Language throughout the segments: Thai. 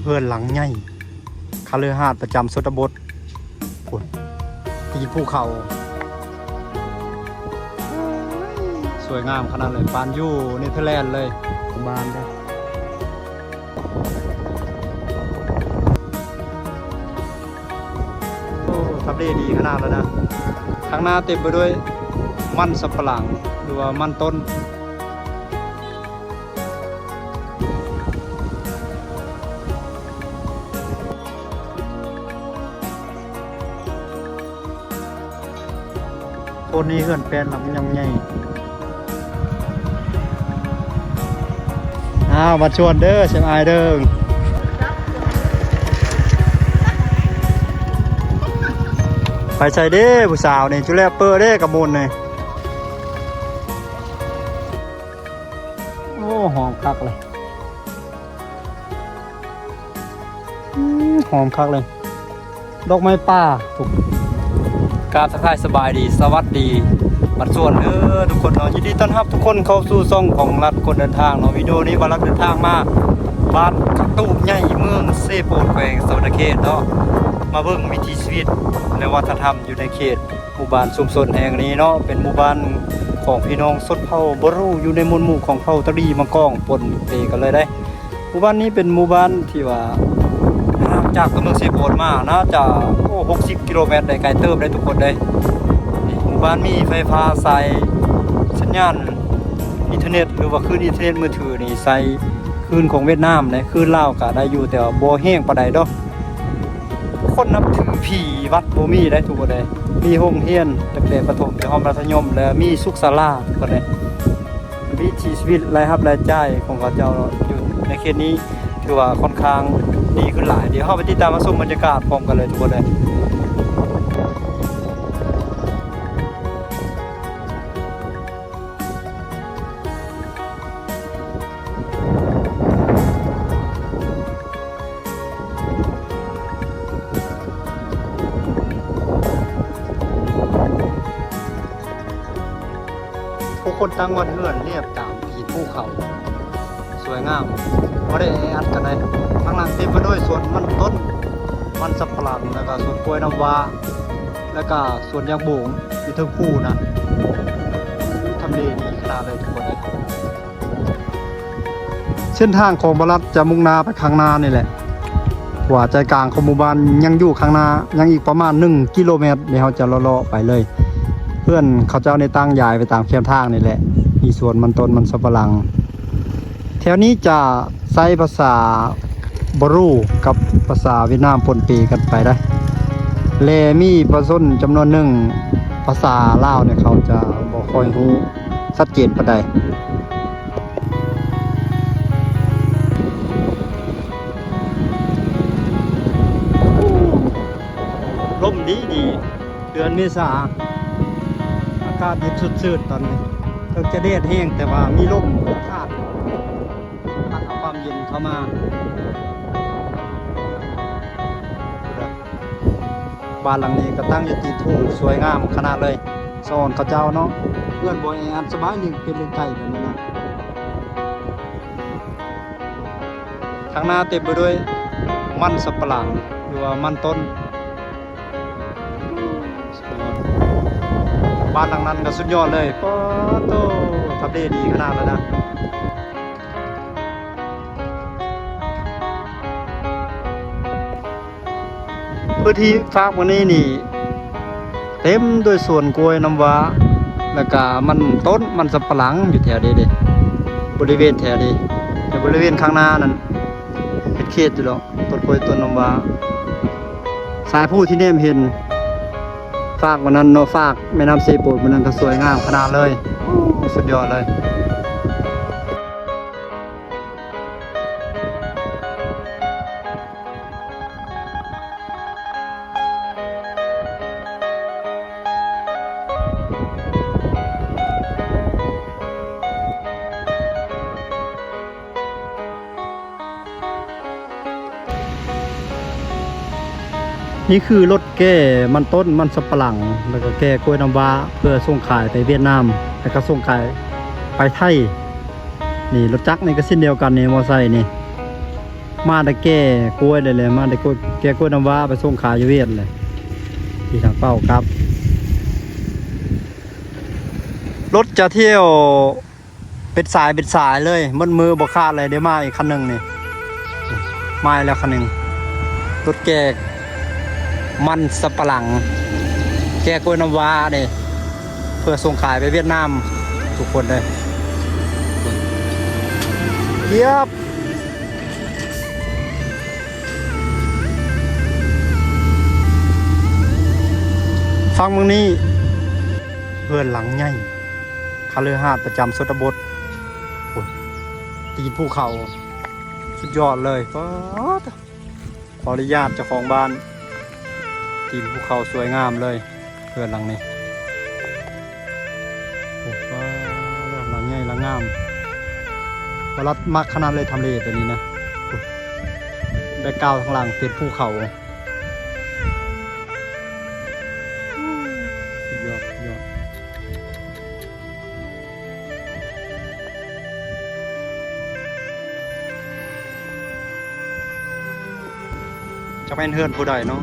เพื่อนหลังใหญ่คาเรือหาดประจำชนบทปุ่นตีนภูเขาสวยงามขนาดเลยปานยูเนเธอร์แลนด์เลยบ้านได้โอ้ทำได้ดีขนาดแล้วนะข้างหน้าเต็มไปด้วยมันสับปะหลังหรือว่ามันต้นคนนี้เขื่อนแปลนลำยังไงมาชวนเด้อเชียงอายเด้อไปใส่เด้ผู้สาวนี่จุแลเปอร์เด้กับมูลนี่โอ้หอมคักเลยหอมคักเลยดอกไม้ป่าถูกการทักทายสบายดีสวัสดีบัดส่วนทุกคนเนาะยินดีต้อนรับทุกคนเข้าสู่ช่องของรัฐคนเดินทางเนาะวิดีโอนี้ว่ารัฐเดินทางมาบ้านกระตูบใหญ่เมืองเซโปนแขวงสวรรณเขตเนาะมาเบิ่งวิถีชีวิตและวัฒนธรรมอยู่ในเขตหมู่บ้านชุมชนแห่งนี้เนาะเป็นหมู่บ้านของพี่น้องชนเผ่าบรูอยู่ในหมู่ของเผ่าตะลีมังกรปนเปกันเลยได้หมู่บ้านนี้เป็นหมู่บ้านที่ว่าจากตัวเมืองเซโปนมาน่าจะ60 กิโลเมตรได้ไกลเติมได้ทุกคนได้หมู่บ้านมีไฟฟ้าสายสัญญาณอินเทอร์เน็ตหรือว่าคลื่นอินเทอร์เน็ตมือถือนี่ใส่คลื่นของเวียดนามเนี่ยคลื่นลาวก็ได้อยู่แต่ว่าบ่แห้งปานใดดอกคนนับถือผีวัดบ่มีได้ทุกคนได้มีโรงเรียนตั้งแต่ประถมจนมัธยมและมีสุขศาลาทุกคนได้วิถีชีวิตรายรับรายจ่ายของเขาเจ้าอยู่ในเขตนี้ถือว่าค่อนข้างดีขึ้นหลายเดี๋ยวเข้าไปติดตามมาชมบรรยากาศพร้อมกันเลยทุกคนเลยผู้คนตั้งวันเฮือนเรียบตามขีดภูเขาสวยงามไม่ได้อัดกันเลยข้างหลังเต็มไปด้วยสวนมันต้นมันสับปะหลังแล้วก็สวนกล้วยน้ำว้าแล้วก็สวนยางโบ่งอยู่ทั้งคู่นะทำเลดีขนาดเลยทุกคนเลยเส้นทางของบรัฐจะมุ่งหน้าไปข้างหน้านี่แหละกว่าใจกลางของหมู่บ้านยังอยู่ข้างหน้ายังอีกประมาณ1 กิโลเมตรเดี๋ยวเราจะเลาะๆไปเลยเพื่อนเขาเจ้าในตั้งยายไปตามเส้นทางนี่แหละมีสวนมันต้นมันสับปะหลังแถวนี้จะใช้ภาษาบรูกับภาษาเวียดนามปนเปกันไปได้เลมีผสมจำนวนหนึ่งภาษาลาวเนี่ยเขาจะบอกค่อยรู้ชัดเจนปานใดลมดีเดือนเมษาอากาศเย็นสุดๆตอนนี้ถึงจะแดดแห้งแต่ว่ามีลมอากาศพัดเอาความเย็นเข้ามาบ้านหลังนี้ก็ตั้งอยู่ตีทุ่งสวยงามขนาดเลยสอนเขาเจ้าเนาะเพื่อนบ่อยอันสบายยิ่งเป็นเรื่องไก่แบบนี้นะข้างหน้าเต็มไปด้วยมันสับปะหลังหรือว่ามันต้นบ้านหลังนั้นก็สุดยอดเลยก็โตทำได้ดีขนาดแล้วนะพื้นที่ฝากวันนี้นี่เต็มด้วยสวนกล้วยน้ำว้าแล้วก็มันต้นมันสับปะหลังอยู่แถวนี้เลยบริเวณแถวนี้แต่บริเวณข้างหน้านั้นเป็นเขตอยู่แล้วต้นกล้วยต้นน้ำว้าสายผู้ที่เนมเห็นฝากวันนั้นเนาะฝากแม่น้ำเซโปนวันนั้นก็สวยงามขนาดเลยสุดยอดเลยนี่คือรถแก้มันต้นมันสับปะหลังแล้วก็แก้กล้วยน้ำว้าเพื่อส่งขายไปเวียดนามแล้วก็ส่งขายไปไทยนี่รถจักรนี่ก็เช่นเดียวกันนี่มอไซค์นี่ มาตะแก่กล้วยเลยมาตะกล้วยแก่กล้วยน้ำว้าไปส่งขายอยู่เวียดเลยที่ทางเป้าครับรถจะเที่ยวเป็นสายเลยมันมือบ่ขาดเลยเดี๋ยวมาอีกคันหนึ่งนี่มาแล้วคันหนึ่งรถแก่มันสับปะหลังแก่กล้วยน้ำว้าเนี่ยเพื่อส่งขายไปเวียดนามทุกคนเลยเยียบฟังมึงนี่เพื่อนหลังใหญ่คาเรือหาดประจำชนบทตีนภูเขาสุดยอดเลยขออนุญาตเจ้าของบ้านตีนภูเขาสวยงามเลยเพื่อนหลังนี้โอ้ก็หลังใหญ่หลังงามพอรัดมากขนาดเลยทำเลตัวนี้นะแบกกราวด์ข้างหลังเป็นภูเขายอดจะเป็นเฮือนผู้ใดเนาะ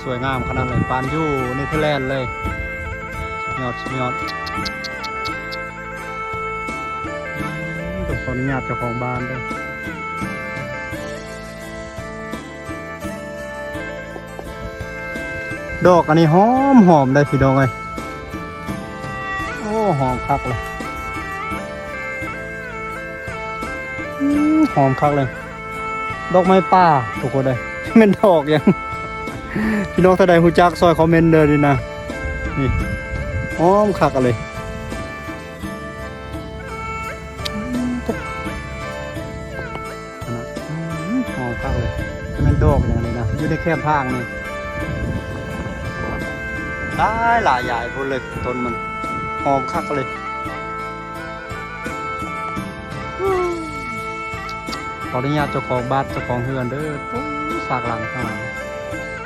สวยงามขนาดเลยปานอยู่เนเธอร์แลนด์เลยยอดต้องขออนุญาตเจ้าของบ้านด้วยดอกอันนี้หอมได้พี่ดอกเลยโอ้หอมคักเลยหอมคักเลยดอกไม้ป่าทุกคนเลยเป็นดอกยังพี่น้องท่านใดหูจักซอยคอมเมนต์เด้อดินะนี่หอมคักเลยหอมคักเลยเป็นดอกอย่างนี้นะอยู่ในแคบทางนี่หลายใหญ่พูดเลยต้นมันหอมคักเลยขออนุญาตเจ้าของบ้านเจ้าของเฮือนเด้อสากหลังข้างหลัง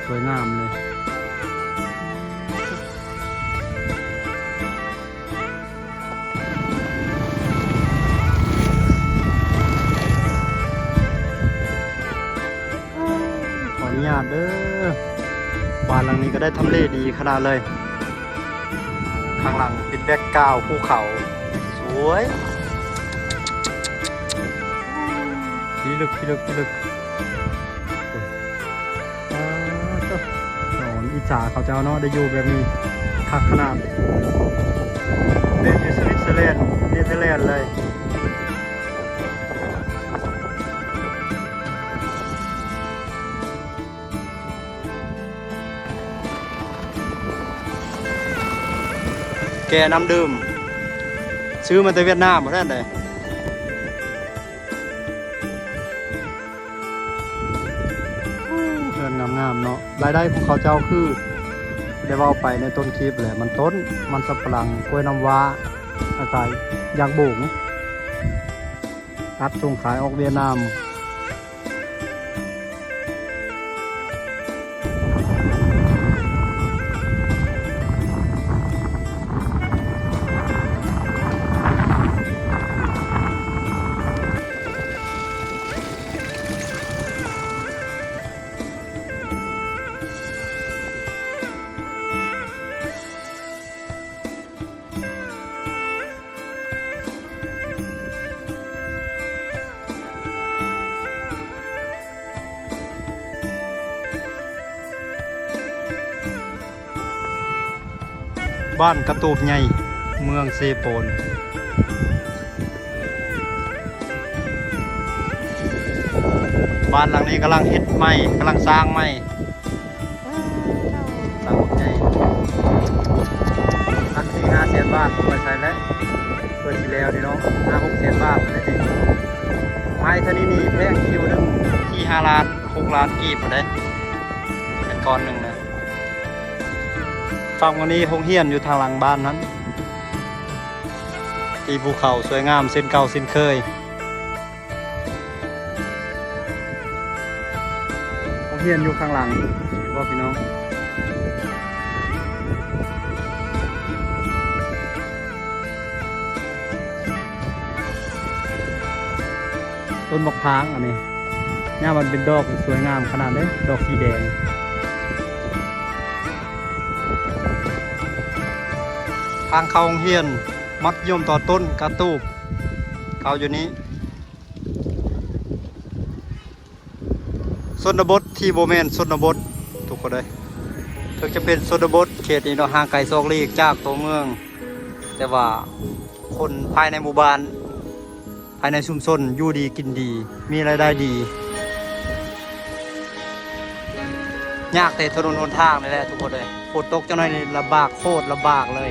สวยงามเลยขออนุญาตเด้อบ้านหลังนี้ก็ได้ทำเลดีขนาดเลยข้างหลังเป็นแบ็คกราวด์ภูเขาสวยพี่ลึกอิจฉาเขาเจ้าเนาะได้อยู่แบบนี้คักขนาดเป็นอยู่สวิตเซอร์แลนด์เนเธอร์แลนด์เลยแกน้ำดื่มซื้อมาจากเวียดนามหมดแล้วเลยเงินงามๆเนาะรายได้ของเขาเจ้าคือได้ว่าไปในต้นคลิปเลยมันต้นมันสับปะหลังกล้วยน้ำว้าอะไรยางบุ๋งตัดส่งขายออกเวียดนามบ้านกระตูบใหญ่เมืองเซโปนบ้านหลังนี้กำลังเฮ็ดใหม่กำลังสร้างใหม่สร้างใหญ่ทัก4-5 แสนบาทเปิดใช้แล้วเปิดทีแล้วนี่เนาะ5-6 แสนบาทเลยดิไม้ท่านี้นี่แพงคิวหนึ่งที่5 ล้าน6 ล้านกีบเลยเป็นก้อนหนึ่งนะฝั่งวันนี้โรงเรียนอยู่ทางหลังบ้านนั้นตีภูเขาสวยงามเส้นเก่าเส้นเคยโรงเรียนอยู่ข้างหลังว่าพี่น้อง ต้นมะพร้างอันนี้เนี่ยมันเป็นดอกสวยงามขนาดนี้ดอกสีแดงทางเข้าโรงเรียนมัธยมต่อต้นกระตูบเขาอยู่นี้ชนบทที่โบแมนชนบททุกคนเลยถึงจะเป็นชนบทเขตนี้เนาะห่างไกลซอกลีกจากตัวเมืองแต่ว่าคนภายในหมู่บ้านภายในชุมชนอยู่ดีกินดีมีรายได้ดียากแต่ถนนหนทางนี่แหละทุกคนเลยฝนตกจังหน่อยนี่ลำบากโคตรลำบากเลย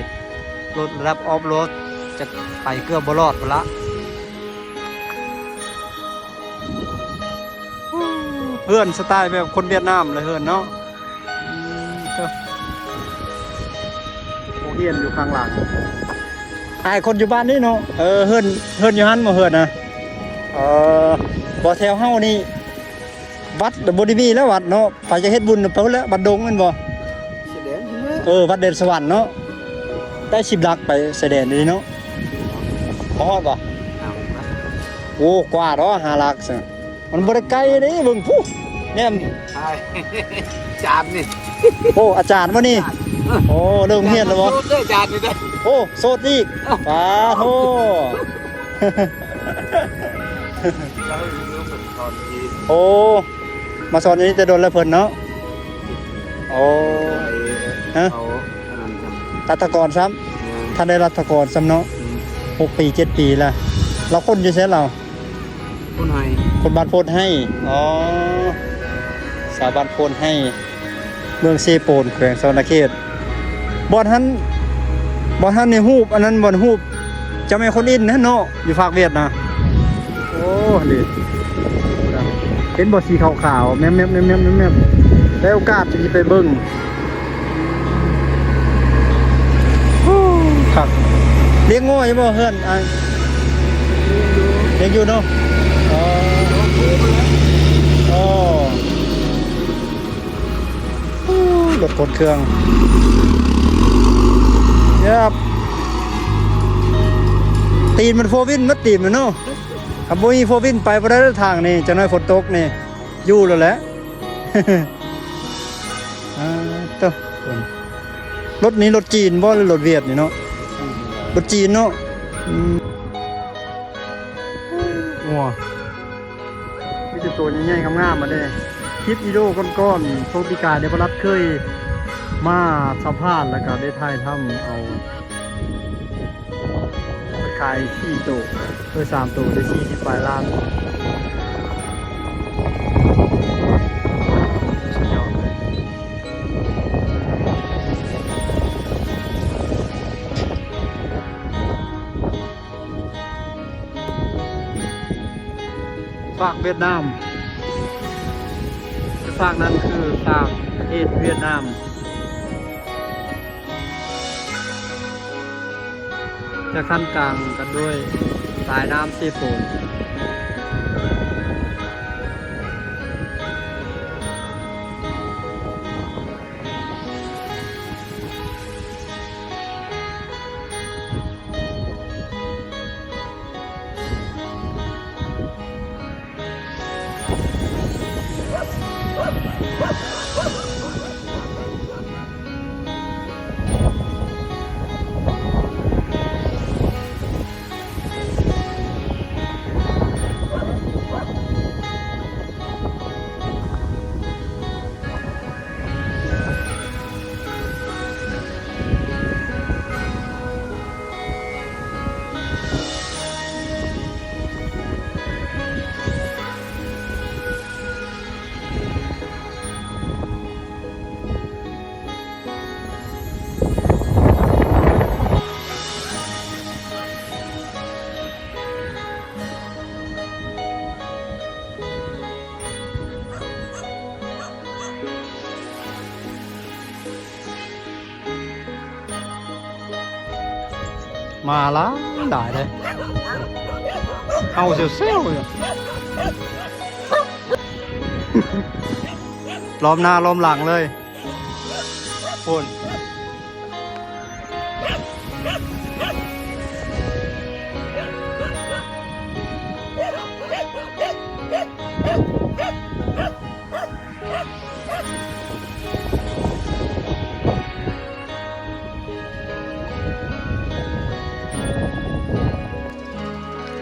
รถรับออฟโรถจะไปเกือบบรอดไปละเฮือนสไตล์แบบคนเวียดนามเลยเฮือนเนาะโอเฮียนอยู่ข้างหลังไอ้คนอยู่บ้านนี่เนาะเฮือนอยู่หันมาเฮือนนะบ่แถวเฮานี่วัดบ่ได้มีแล้ววัดเนาะไปจะเฮ็ดบุญไปพุ่นแล้ววัดดงแม่นบ่วัดเด่นสวรรค์เนาะได้10 ลักไปแสดงนี่เนาะพอบ่โอ้กว่าเนาะ5 ลักซะมันบ่ได้ไกลเด้เบิ่งผู้เนี่ยใช่จานนี่โอ้อาจารย์บ่นี่โอ้เริ่มเฮียนแล้วบ่โสดเด้ออาจารย์นี่เด้อโอ้โสดอีกปาโธโอ้มาสอนนี้จะโดนแล้วเพิ่นเนาะโอ้ฮะรัฐกรซ้ำท่านได้รัฐกรซ้ำเนาะ6 ปี 7 ปีละเราคนอยู่ใช่เราคนให้คนบ้านโพนให้อ๋อสาบ้านโพนให้เมืองเซโปนแขวงสวรรณเขตบ่ทันในรูปอันนั้นบ่รูปจะไม่คนอินนะเนาะอยู่ภาคเวียดนะโอ้ดิเป็นบ่สีขาวๆแม่มได้โอกาสที่ไปเบิ่งครับเลี้ยงง่อยบ่เฮือนเลี้ยงอยู่เนาะรถขนเครื่องครับตีนมันโฟวินมัดตีนมันเนาะขับมีโฟวินไปบ่ได้ทางนี่จังน้อยฝนตกนี่อยู่แล้วแหละต่อรถนี้รถจีนบ่หรือรถเวียดนี่เนาะรถจีนเนาะงัวมีแต่ตัวใหญ่ๆงามๆมาได้คลิปวิดีโอก้อนๆโซติกาเดบรัตเคยมาสัมภาษณ์แล้วก็ได้ถ่ายทำเอาขาย4 ตัว3 ตัวได้40 ปลายล้านสุดยอดเลยฝากเวียดนามฝากนั้นคือฝากประเทศเวียดนามจะขั้นกลางกันด้วยสายน้ำซีโฟนมาละได้เลยเอาเซลเลยล้อมหน้าล้อมหลังเลยพูน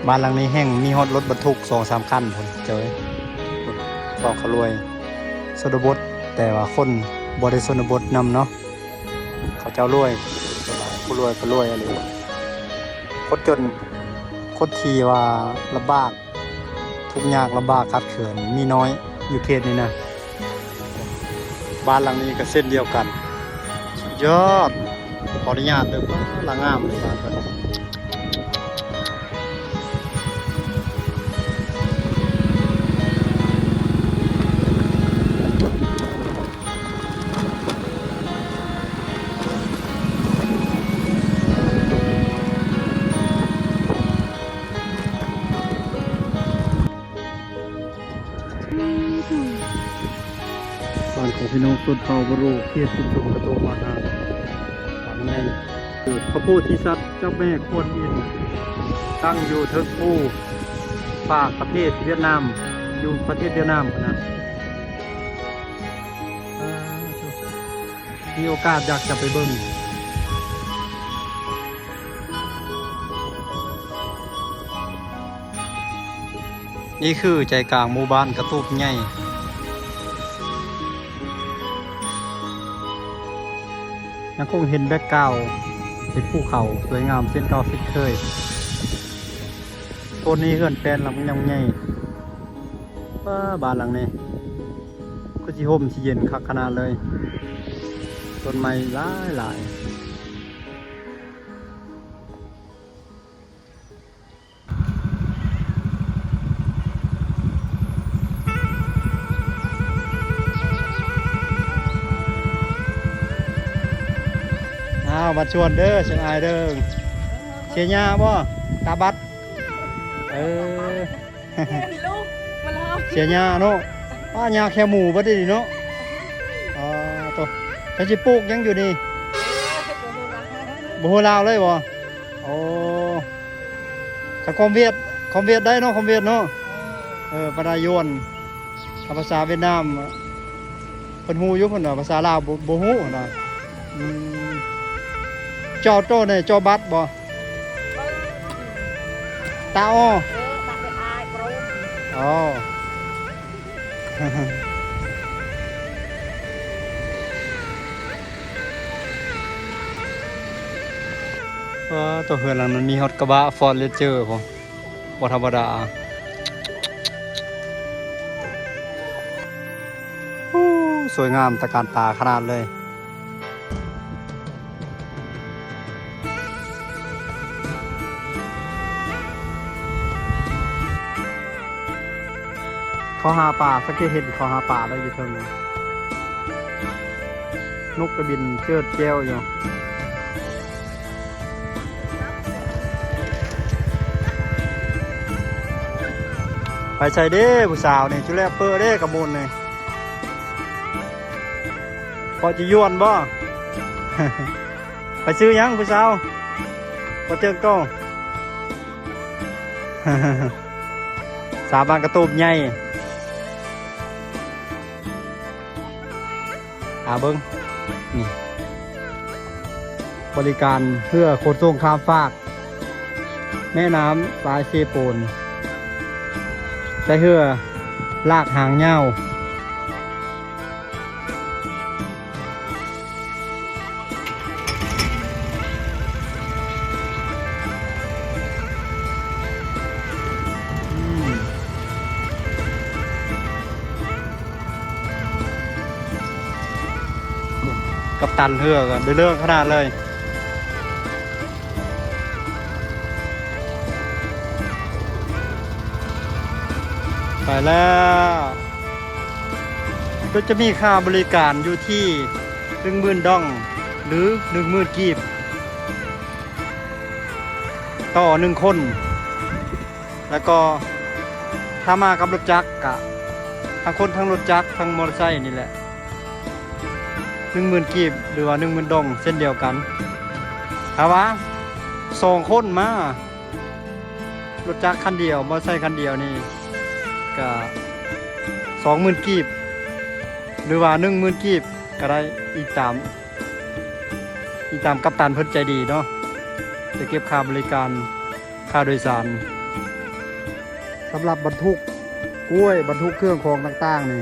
บ้านหลังนี้แห้งมีฮอตรถบรรทุก2-3 คันพุ่นเจ้ยรถก็เขารวยชนบทแต่ว่าคนบ่ได้ชนบทนำเนาะเขาเจ้ารวยผู้รวยก็รวยอะไรคนจนคนที่ว่าลำบากทุกข์ยากลำบากขัดเขินมีน้อยอยู่เขตนี้นะบ้านหลังนี้ก็เส้นเดียวกันสุดยอดขออนุญาตเด้อหลังงามเลยบ้านเพิ่นบ้านของพี่น้องต้นเผาบรูเขตชุมชนกระโตกมาหาหลังในพระโพธิสัตว์เจ้าแม่กวนอิมตั้งอยู่เทิงภูฝากประเทศเวียดนามอยู่ประเทศเวียดนามนะมีโอกาสอยากจะไปเบิ่งนี่คือใจกลางหมู่บ้านกระตูบใหญ่ยังคงเห็นแบ็กกราวด์เป็นภูเขาสวยงามเส้นเก่าเส้นเคยต้นนี้เฮือนแปลนหลังยังใหญ่บ้านหลังนี้ก็สิห่มสิเย็นคักขนาดเลยต้นไม้หลายมาชวนเด้อเชียงอายเด้อเชียร์ยาบ่ตาบัดเชียร์ยาเนาะยาแค่หมูบ่ได้ดิเนาะตัวฉันสิปลูกยังอยู่นี่บ่ฮู้ลาวเลยบ่โอ้ถ้าคอมเวียดได้เนาะคอมเวียดเนาะปลายวนภาษาเวียดนามเพิ่นฮู้อยู่เพิ่นว่าภาษาลาวบ่ฮู้นะจอโต้เนี่ยจอบัตบ่ตาอ้ออ๋อตัวเฮือนหลังนั้นมีฮอตกระบะฟอร์ดเลเจอร์บ่ธรรมดาสวยงามตะการตาขนาดเลยเขาหาป่าสักเห็นเขาหาป่าได้อยู่เท่านี้นกกระบินเจิดแก้วอยู่ไปใส่เด้ผู้สาวนี่ชุแลเปอร์เด้กระมุนนี่พอจะยวนบ่ ไปซื้อยังผู้สาวพอเจอก็สาบานกระตูบใหญ่เบิ้งนี่บริการเพื่อขนส่งข้ามฟากแม่น้ำสายเซโปนใช้เพื่อลากหางเงากับตันเฮือกันได้เรื่องขนาดเลยไปแล้วก็จะมีค่าบริการอยู่ที่10,000 ดองหรือ10,000 กีบต่อ1 คนแล้วก็ถ้ามากับรถจักรกะทั้งคนทั้งรถจักรทั้งมอเตอร์ไซค์นี่แหละ10,000 กีบหรือว่า10,000 ดองเส้นเดียวกันถ้าว่า2 คนมารถจักรคันเดียวมอเตอร์ไซค์คันเดียวนี่ก็20,000 กีบหรือว่า10,000 กีบก็ได้อีกตามกัปตันเพิ่นใจดีเนาะจะเก็บค่าบริการค่าโดยสาร สำหรับบรรทุกกล้วยบรรทุกเครื่องของต่างๆนี่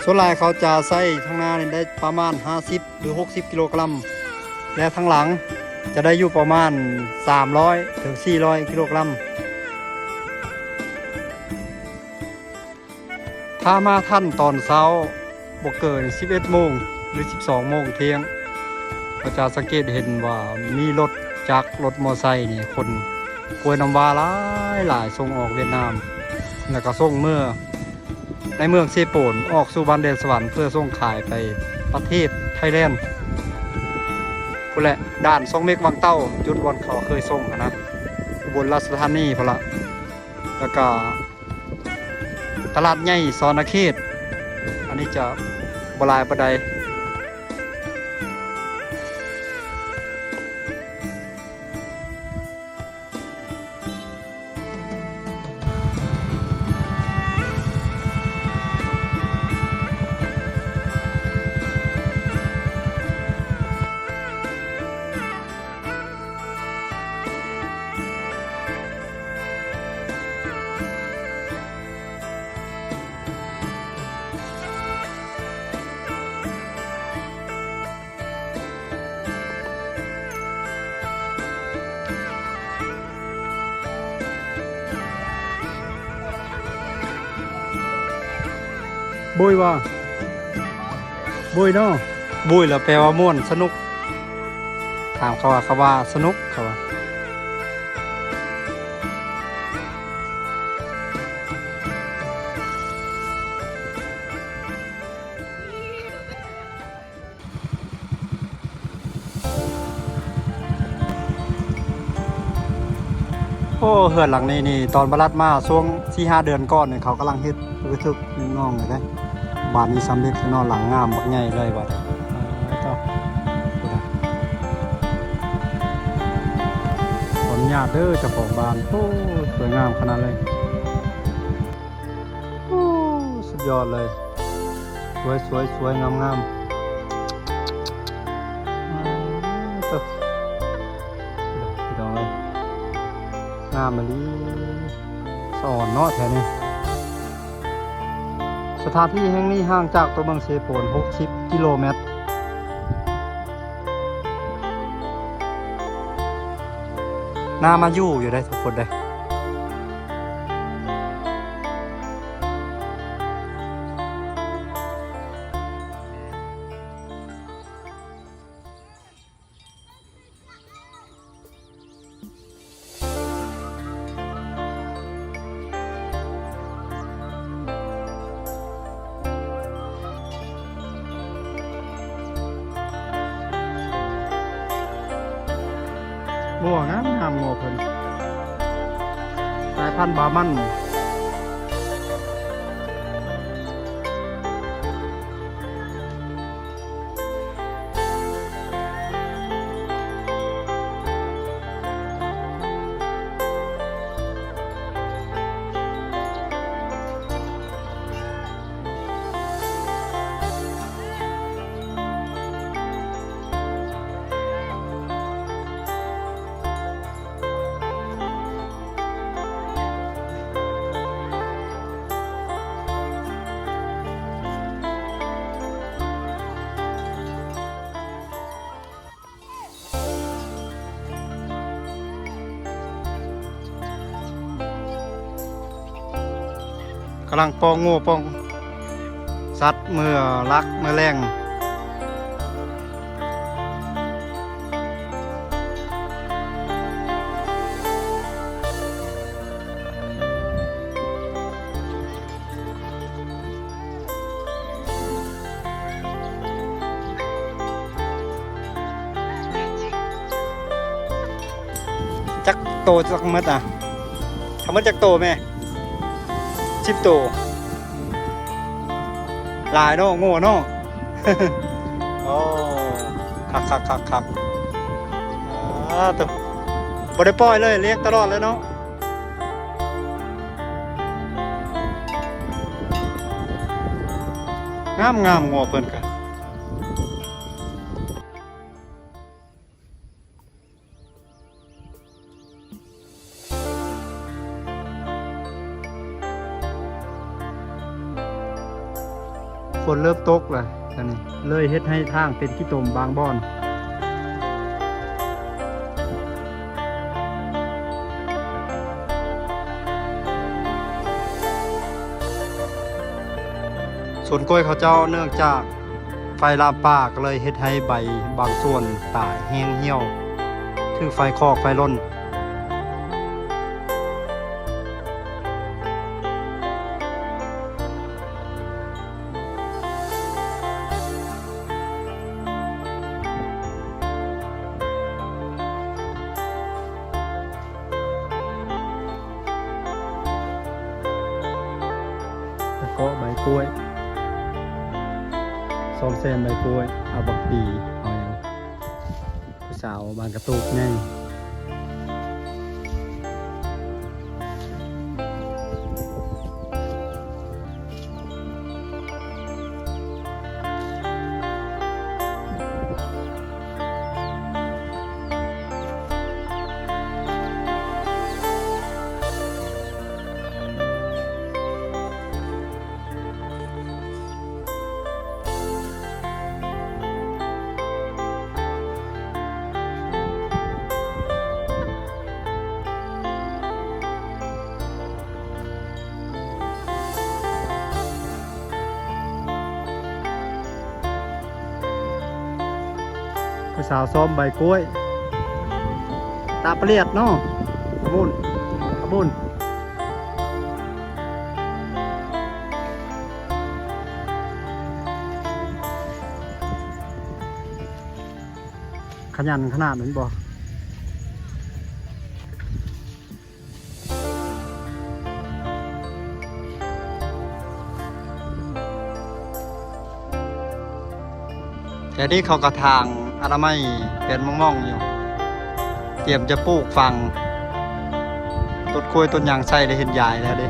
ส่วนหลายเขาจะใส่ข้างหน้านี่ได้ประมาณ50หรือ60กิโลกรัมและทางหลังจะได้อยู่ประมาณ300ถึง400กิโลกรัมถ้ามาท่านตอนเช้าบ่เกิน11โมงหรือ12โมงเที่ยงเราจะสังเกตเห็นว่ามีรถจักรรถมอไซค์นี่คนกล้วยน้ำว้าหลายส่งออกเวียดนามแล้วก็ส่งเมื่อในเมืองเซโปนออกสู่บ้านแดนสวรรค์เพื่อส่งขายไปประเทศไทยแลนด์พุ่นแหละด่านส่งเมฆวังเต้าจุดวันเขาเคยส่งนะอุบลราชธานีพุ่นละแล้วก็ตลาดใหญ่สอนเขตอันนี้จะบลายประใดบุยว่าบุยเนาะบุยแล้วแปลว่าม่วนสนุกถามเขาว่าสนุกเขาว่าโอ้เหือนหลังนี้นี่ตอนบรัดมาช่วง4-5 เดือนก่อนเนี่ยเขากำลังเฮ็ดทึกน้องเลยได้บ้านนี้สำเร็จนอนหลังงามบักใหญ่เลยว่าแต่เจ้าขออนุญาตเด้อเจ้าของบ้านโอ้สวยงามขนาดเลยโอ้สุดยอดเลยสวยงามเจ้าพี่น้องเลยงามมาลีสอนเนาะแถวนี้สถานที่แห่งนี้ห่างจากตัวเมืองเซโปน60กิโลเมตรน่ามาอยู่ได้ทุกคนเลยงัวงามงัวเพิ่นสายพันธุ์บามันกำลังปองงูปองสัตว์เมื่อรักเมื่อแรงจักโตจักมัดทำมัดจักโตแม่10 ตัวลายเนาะโง่เนาะ โอ้คักตัวบ่ได้ปล่อยเลยเลี้ยงตลอดเลยเนาะงามงัวเพิ่นกัน ฝนเริ่มตกแล้วอันนี้เลยเฮ็ดให้ทางเป็นขี้ตมบางบ่อนสวนกล้วยเขาเจ้าเนื่องจากไฟลามป่าก็เลยเฮ็ดให้ใบบางส่วนตายแห้งเหี่ยวถือไฟคอกไฟล้นแล้วก็ใบกล้วยซ้อมแซมใบกล้วยเอาบักปีเอาอย่างผู้สาวบางกระตุกง่ายผู้สาวซ้อมใบกล้วยตาเปรียดเนาะขบุญขบุญขยันขนาดนั้นบ่แต่นี่เขากระทางอนามัยเป็นม่องๆอยู่เตรียมจะปลูกฟังต้นกล้วยต้นยางใส่ได้เห็นใหญ่แล้วเด้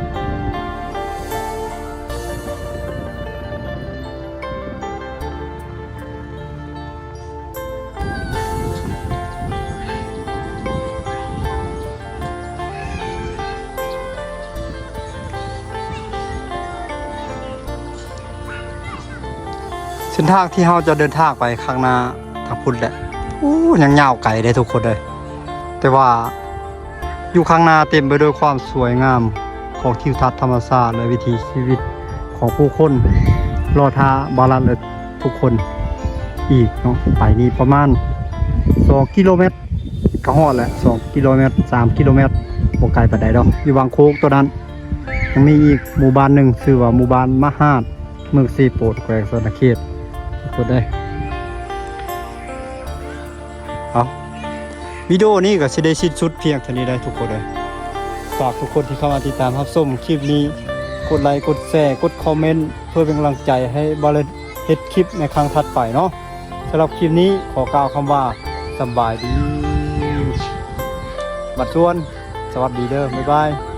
เส้นทางที่เราจะเดินทางไปข้างหน้าทางพุทธแหละยังยาวไกลได้ทุกคนเลยแต่ว่าอยู่ข้างหน้าเต็มไปด้วยความสวยงามของทิวทัศน์ธรรมชาติและวิถีชีวิตของผู้คนรอท่าบาลานซ์เลยทุกคนอีกเนาะไปนี่ประมาณ2 กิโลเมตรก็ฮอดแหละ2 กิโลเมตร3 กิโลเมตรบ่ไกลปานใดดอกอยู่บางโคกตัวนั้นยังมีอีกหมู่บ้านหนึ่งชื่อว่าหมู่บ้านมหาดเมืองซีโปดแขวงสนเขตกดได้เอาวิดีโอนี้ก็จะได้สิ้นสุดเพียงเท่านี้ได้ทุกคนเลยฝากทุกคนที่เข้ามาติดตามรับชมคลิปนี้กดไลค์กดแชร์กดคอมเมนต์เพื่อเป็นกำลังใจให้บอลเฮ็ดคลิปในครั้งถัดไปเนาะสำหรับคลิปนี้ขอกล่าวคำว่าสบายดีบัดชวนสวัสดีเด้อบ๊ายบาย